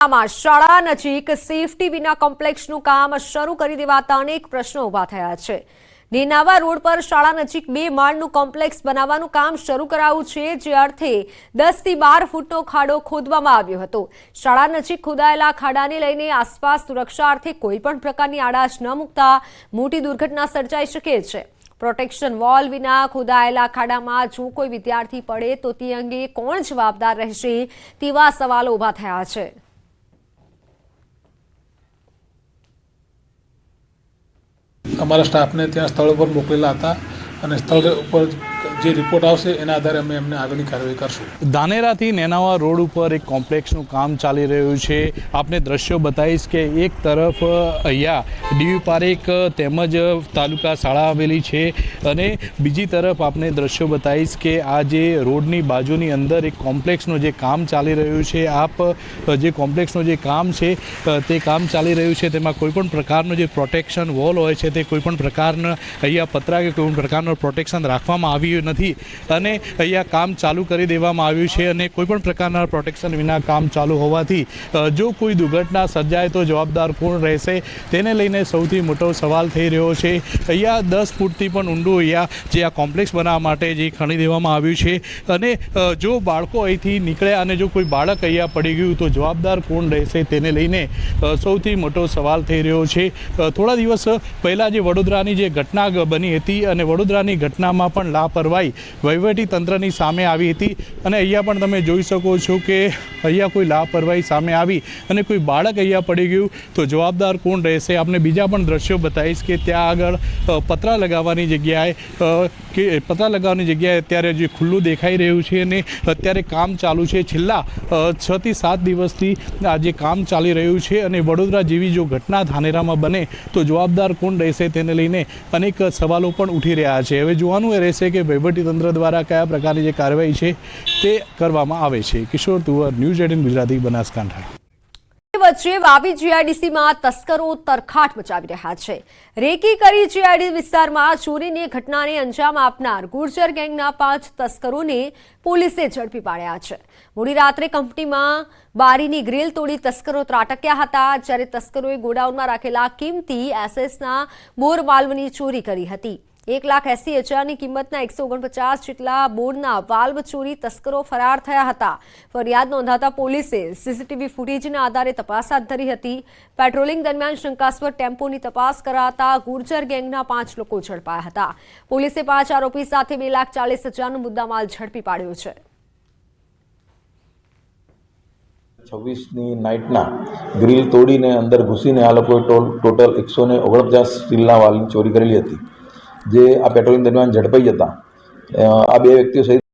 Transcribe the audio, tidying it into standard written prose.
શાળા નજીક સેફટી વિના કોમ્પ્લેક્સનું કામ શરૂ કરી દેવાતા અનેક પ્રશ્નો ઉભા થયા છે। નેનાવા રોડ પર શાળા નજીક 2 માળનું કોમ્પ્લેક્સ બનાવવાનું કામ શરૂ કરાયું છે, જે અર્થે 10 થી 12 ફૂટનો ખાડો ખોદવામાં આવ્યો હતો। શાળા નજીક ખોદાયેલા ખાડાને લઈને આસપાસ સુરક્ષા અર્થે કોઈ પણ પ્રકારની આડાશ ન મૂકતા મોટી દુર્ઘટના સર્જાઈ શકે છે। પ્રોટેક્શન વોલ વિના ખોદાયેલા ખાડામાં જો કોઈ વિદ્યાર્થી પડે તો તે અંગે કોણ જવાબદાર રહેશે તેવા સવાલો ઉભા થયા છે। અમારા સ્ટાફને ત્યાં સ્થળ પર મોકલેલા હતા અને સ્થળ ઉપર જે રિપોર્ટ આવશે એના આધારે અમે એમને આગળની કાર્યવાહી કરશું। ધાનેરાથી નેનાવા રોડ ઉપર એક કોમ્પ્લેક્સનું કામ ચાલી રહ્યું છે। આપને દ્રશ્યો બતાવીશ કે એક તરફ અહીંયા ડીવી પારેખ તેમજ તાલુકા શાળા આવેલી છે અને બીજી તરફ આપને દ્રશ્યો બતાવીશ કે આ જે રોડની બાજુની અંદર એક કોમ્પ્લેક્સનું જે કામ ચાલી રહ્યું છે। આપ જે કોમ્પ્લેક્સનું જે કામ છે તે કામ ચાલી રહ્યું છે તેમાં કોઈપણ પ્રકારનો જે પ્રોટેક્શન વોલ હોય છે તે કોઈપણ પ્રકારના અહીંયા પતરા કે કોઈપણ પ્રકારનું પ્રોટેક્શન રાખવામાં આવ્યું નથી અને અહીંયા કામ ચાલુ કરી દેવામાં આવ્યું છે અને કોઈપણ પ્રકારના પ્રોટેક્શન વિના કામ ચાલુ હોવાથી જો કોઈ દુર્ઘટના સર્જાય તો જવાબદાર કોણ રહેશે તેને લઈને સૌથી મોટો સવાલ થઈ રહ્યો છે। અહીંયા 10 ફૂટથી પણ ઊંડું અહીંયા જે આ કોમ્પ્લેક્સ બનાવવા માટે જે ખણી દેવામાં આવ્યું છે અને જો બાળકો અહીંથી નીકળ્યા અને જો કોઈ બાળક અહીંયા પડી ગયું તો જવાબદાર કોણ રહેશે તેને લઈને સૌથી મોટો સવાલ થઈ રહ્યો છે। થોડા દિવસ પહેલાં જે વડોદરાની જે ઘટના બની હતી અને વડોદરાની ઘટનામાં પણ લાપરવાહી વહીવટી તંત્રની સામે આવી હતી અને અહીંયા પણ તમે જોઈ શકો છો કે અહીંયા કોઈ લાપરવાહી સામે આવી અને કોઈ બાળક અહીંયા પડી ગયું તો જવાબદાર કોણ રહેશે। આપણે બીજા પણ દ્રશ્યો બતાવીશ કે ત્યાં આગળ પતરા લગાવવાની જગ્યાએ અત્યારે જે ખુલ્લું દેખાઈ રહ્યું છે અને અત્યારે કામ ચાલુ છે। છેલ્લા 6 થી 7 દિવસથી આ જે કામ ચાલી રહ્યું છે અને વડોદરા જેવી જો ઘટના ધાનેરામાં બને તો જવાબદાર કોણ રહેશે તેને લઈને અનેક સવાલો પણ ઉઠી રહ્યા છે। હવે જોવાનું એ રહેશે કે વહીવટીતંત્ર દ્વારા કયા પ્રકારની જે કાર્યવાહી છે તે કરવામાં આવે છે। કિશોર તુવર, ન્યૂઝ 18 ગુજરાતી, બનાસકાંઠા। વચ્ચે વાવી જીઆઈડીસીમાં તસ્કરો તરખાટ મચાવી રહ્યા છે। રેકી કરી જીઆઈડી વિસ્તારમાં ચોરીની ઘટનાને અંજામ આપનાર ગુર્જર ગેંગના 5 તસ્કરોને પોલીસે ઝડપી પાડ્યા છે। મોડી રાત્રે કંપનીમાં બારીની ગ્રીલ તોડી તસ્કરો ત્રાટક્યા હતા, જ્યારે તસ્કરોએ ગોડાઉનમાં રાખેલા કિંમતી એસેસના બોરવાલ્વની ચોરી કરી હતી। 1,80,000ની કિંમતના 149 જેટલા બોરના વાલ્વ ચોરી તસ્કરો ફરાર થયા હતા। ફરિયાદ નોંધાતા પોલીસે સીસીટીવી ફૂટેજના આધારે તપાસ હાથ ધરી હતી। પેટ્રોલિંગ દરમિયાન શંકાસ્પદ ટેમ્પોની તપાસ કરાતા ગુર્જર ગેંગના 5 લોકો ઝડપાયા હતા। પોલીસે 5 આરોપી સાથે 2,40,000નો મુદ્દામાલ ઝડપી પાડ્યો છે। 26ની નાઇટના ગ્રીલ તોડીને અંદર ઘૂસીને આ લોકોએ ટોટલ 149 સ્ટીલના વાલ્વની ચોરી કરેલી હતી, જે આ પેટ્રોલિંગ દરમિયાન ઝડપાઈ જતા આ 2 વ્યક્તિઓ સહિત